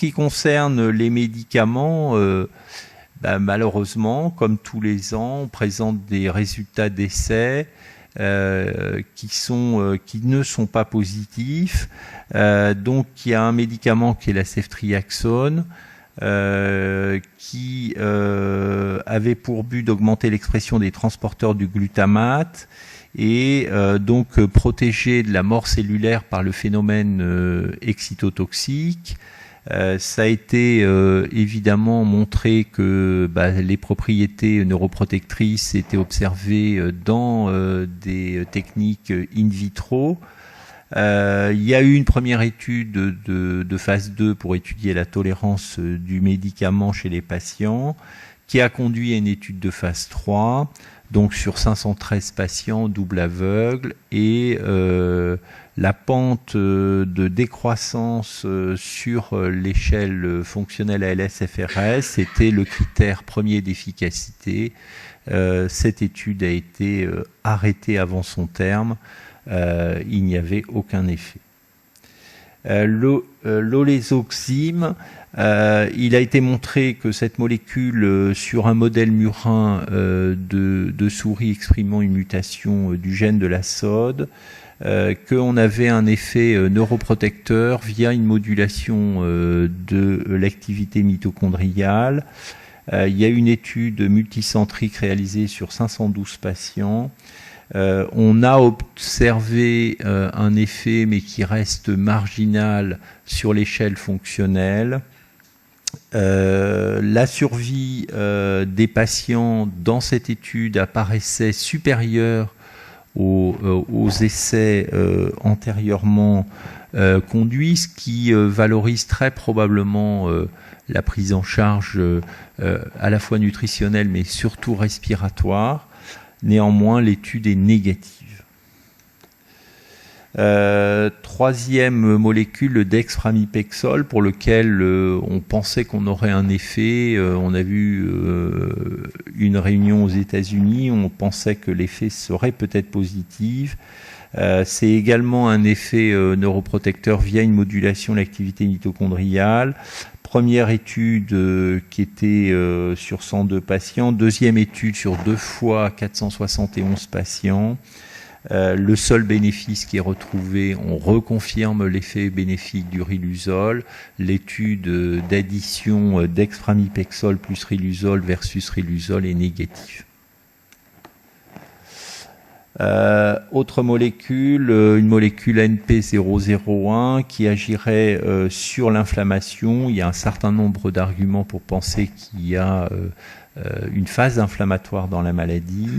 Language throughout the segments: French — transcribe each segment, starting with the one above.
qui concerne les médicaments, malheureusement, comme tous les ans, on présente des résultats d'essais qui ne sont pas positifs. Donc, il y a un médicament qui est la ceftriaxone, qui avait pour but d'augmenter l'expression des transporteurs du glutamate et donc protéger de la mort cellulaire par le phénomène excitotoxique. Ça a été évidemment montré que les propriétés neuroprotectrices étaient observées dans des techniques in vitro. Il y a eu une première étude de phase 2 pour étudier la tolérance du médicament chez les patients, qui a conduit à une étude de phase 3, donc sur 513 patients double aveugle, et la pente de décroissance sur l'échelle fonctionnelle ALS-FRS était le critère premier d'efficacité. Cette étude a été arrêtée avant son terme. Il n'y avait aucun effet. L'olésoxime, il a été montré que cette molécule, sur un modèle murin de souris exprimant une mutation du gène de la SOD, qu'on avait un effet neuroprotecteur via une modulation de l'activité mitochondriale. Il y a une étude multicentrique réalisée sur 512 patients. On a observé un effet, mais qui reste marginal sur l'échelle fonctionnelle. La survie des patients dans cette étude apparaissait supérieure aux essais antérieurement conduits, ce qui valorise très probablement la prise en charge à la fois nutritionnelle, mais surtout respiratoire. Néanmoins, l'étude est négative. Troisième molécule, le dexpramipexol, pour lequel on pensait qu'on aurait un effet. On a vu une réunion aux États-Unis, on pensait que l'effet serait peut-être positif. C'est également un effet neuroprotecteur via une modulation de l'activité mitochondriale. Première étude qui était sur 102 patients, deuxième étude sur 2 fois 471 patients. Le seul bénéfice qui est retrouvé, on reconfirme l'effet bénéfique du riluzole. L'étude d'addition dexpramipexol plus riluzole versus riluzole est négative. Autre molécule, une molécule NP001 qui agirait sur l'inflammation. Il y a un certain nombre d'arguments pour penser qu'il y a une phase inflammatoire dans la maladie.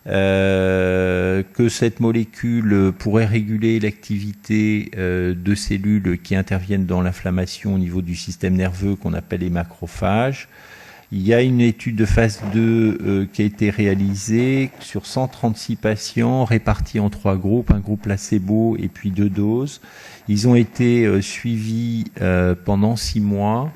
Que cette molécule pourrait réguler l'activité de cellules qui interviennent dans l'inflammation au niveau du système nerveux qu'on appelle les macrophages. Il y a une étude de phase 2 qui a été réalisée sur 136 patients répartis en 3 groupes, un groupe placebo et puis 2 doses. Ils ont été suivis pendant 6 mois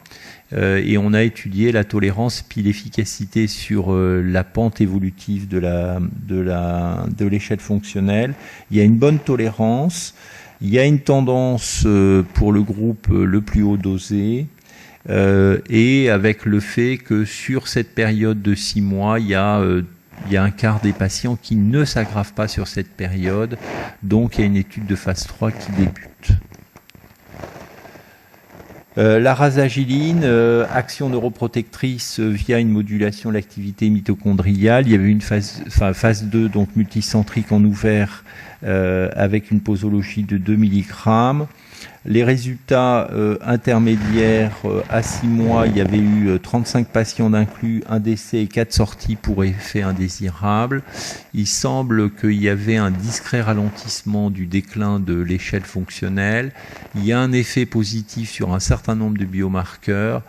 et on a étudié la tolérance puis l'efficacité sur la pente évolutive de l'échelle fonctionnelle. Il y a une bonne tolérance, il y a une tendance pour le groupe le plus haut dosé. Et avec le fait que sur cette période de 6 mois, il y a un quart des patients qui ne s'aggravent pas sur cette période, donc il y a une étude de phase 3 qui débute. La rasagiline, action neuroprotectrice via une modulation de l'activité mitochondriale. Il y avait une phase 2, donc multicentrique en ouvert, avec une posologie de 2 mg. Les résultats intermédiaires à 6 mois, il y avait eu 35 patients d'inclus, un décès et 4 sorties pour effet indésirable. Il semble qu'il y avait un discret ralentissement du déclin de l'échelle fonctionnelle. Il y a un effet positif sur un certain nombre de biomarqueurs.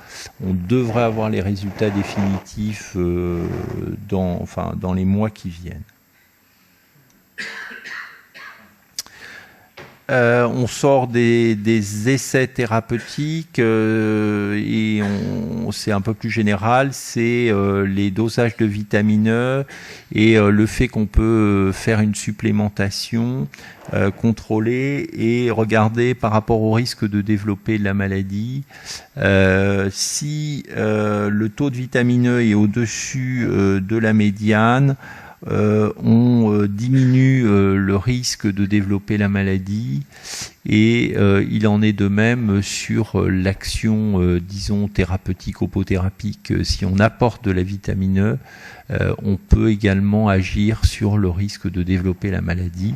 On devrait avoir les résultats définitifs dans les mois qui viennent. On sort des essais thérapeutiques et c'est un peu plus général, c'est les dosages de vitamine E et le fait qu'on peut faire une supplémentation contrôlée et regarder par rapport au risque de développer la maladie. Si le taux de vitamine E est au-dessus de la médiane, on diminue le risque de développer la maladie et il en est de même sur l'action, disons, thérapeutique, opothérapique. Si on apporte de la vitamine E, on peut également agir sur le risque de développer la maladie,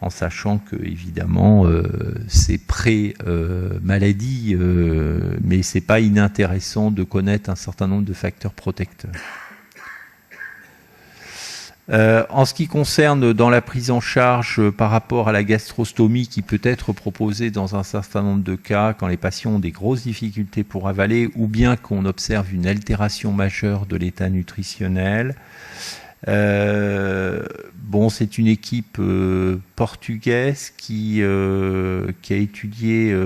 en sachant que évidemment c'est pré-maladie, mais c'est pas inintéressant de connaître un certain nombre de facteurs protecteurs. En ce qui concerne dans la prise en charge par rapport à la gastrostomie qui peut être proposée dans un certain nombre de cas quand les patients ont des grosses difficultés pour avaler ou bien qu'on observe une altération majeure de l'état nutritionnel, c'est une équipe portugaise qui a étudié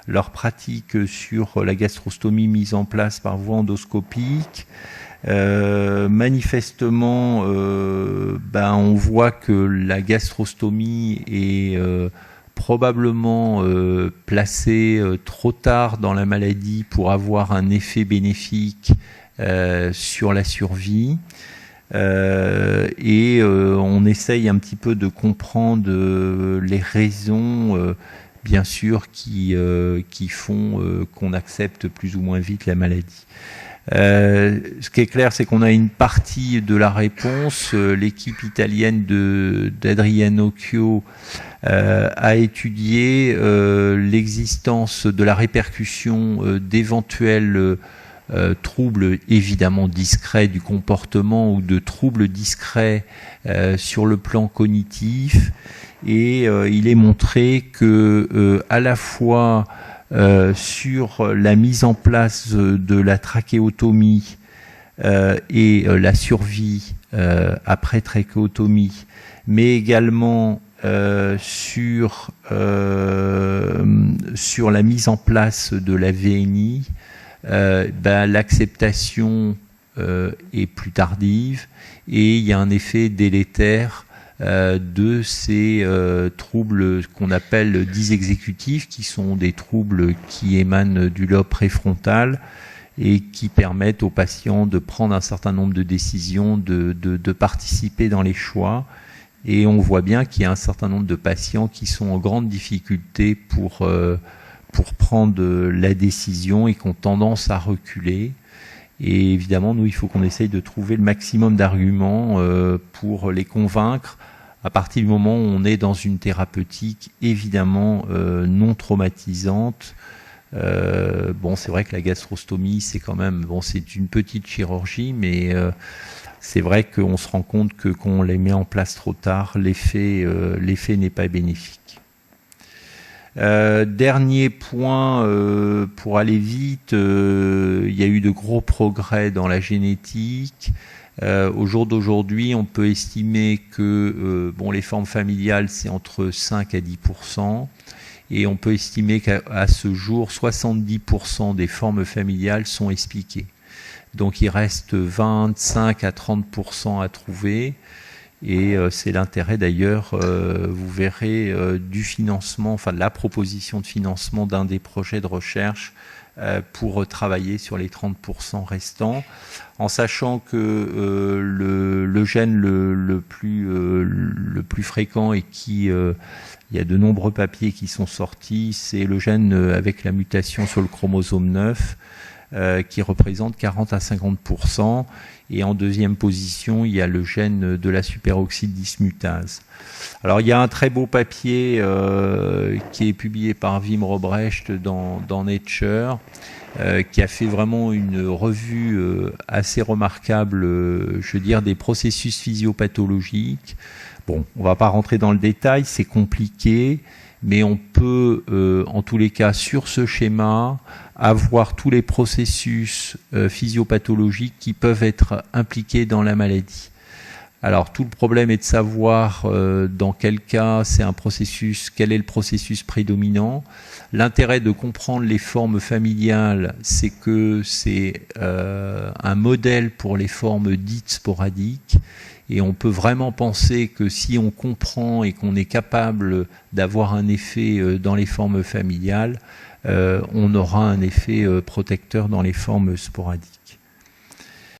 leur pratique sur la gastrostomie mise en place par voie endoscopique. Manifestement, on voit que la gastrostomie est probablement placée trop tard dans la maladie pour avoir un effet bénéfique sur la survie. On essaye un petit peu de comprendre les raisons, bien sûr, qui font qu'on accepte plus ou moins vite la maladie. Ce qui est clair, c'est qu'on a une partie de la réponse. L'équipe italienne d'Adriano Occhio a étudié l'existence de la répercussion d'éventuels troubles évidemment discrets du comportement ou de troubles discrets sur le plan cognitif. Et il est montré que à la fois sur la mise en place de la trachéotomie et la survie après trachéotomie, mais également sur la mise en place de la VNI, l'acceptation est plus tardive et il y a un effet délétère de ces troubles qu'on appelle dysexécutifs, qui sont des troubles qui émanent du lobe préfrontal et qui permettent aux patients de prendre un certain nombre de décisions, de participer dans les choix. Et on voit bien qu'il y a un certain nombre de patients qui sont en grande difficulté pour prendre la décision et qui ont tendance à reculer. Et évidemment, nous, il faut qu'on essaye de trouver le maximum d'arguments pour les convaincre à partir du moment où on est dans une thérapeutique évidemment non traumatisante. C'est vrai que la gastrostomie, c'est quand même, c'est une petite chirurgie, mais c'est vrai qu'on se rend compte que quand on les met en place trop tard, l'effet n'est pas bénéfique. Dernier point, pour aller vite, il y a eu de gros progrès dans la génétique. Au jour d'aujourd'hui, on peut estimer que les formes familiales, c'est entre 5 à 10%, et on peut estimer qu'à ce jour, 70% des formes familiales sont expliquées. Donc il reste 25 à 30% à trouver. Et c'est l'intérêt d'ailleurs, vous verrez, du financement, enfin de la proposition de financement d'un des projets de recherche pour travailler sur les 30% restants, en sachant que le gène le plus fréquent et qui il y a de nombreux papiers qui sont sortis, c'est le gène avec la mutation sur le chromosome 9 qui représente 40 à 50%. Et en deuxième position, il y a le gène de la superoxyde dismutase. Alors, il y a un très beau papier qui est publié par Wim Robrecht dans Nature, qui a fait vraiment une revue assez remarquable, des processus physiopathologiques. Bon, on va pas rentrer dans le détail, c'est compliqué, mais on peut, en tous les cas, sur ce schéma, avoir tous les processus physiopathologiques qui peuvent être impliqués dans la maladie. Alors tout le problème est de savoir dans quel cas c'est un processus, quel est le processus prédominant. L'intérêt de comprendre les formes familiales, c'est que c'est un modèle pour les formes dites sporadiques. Et on peut vraiment penser que si on comprend et qu'on est capable d'avoir un effet dans les formes familiales, on aura un effet protecteur dans les formes sporadiques.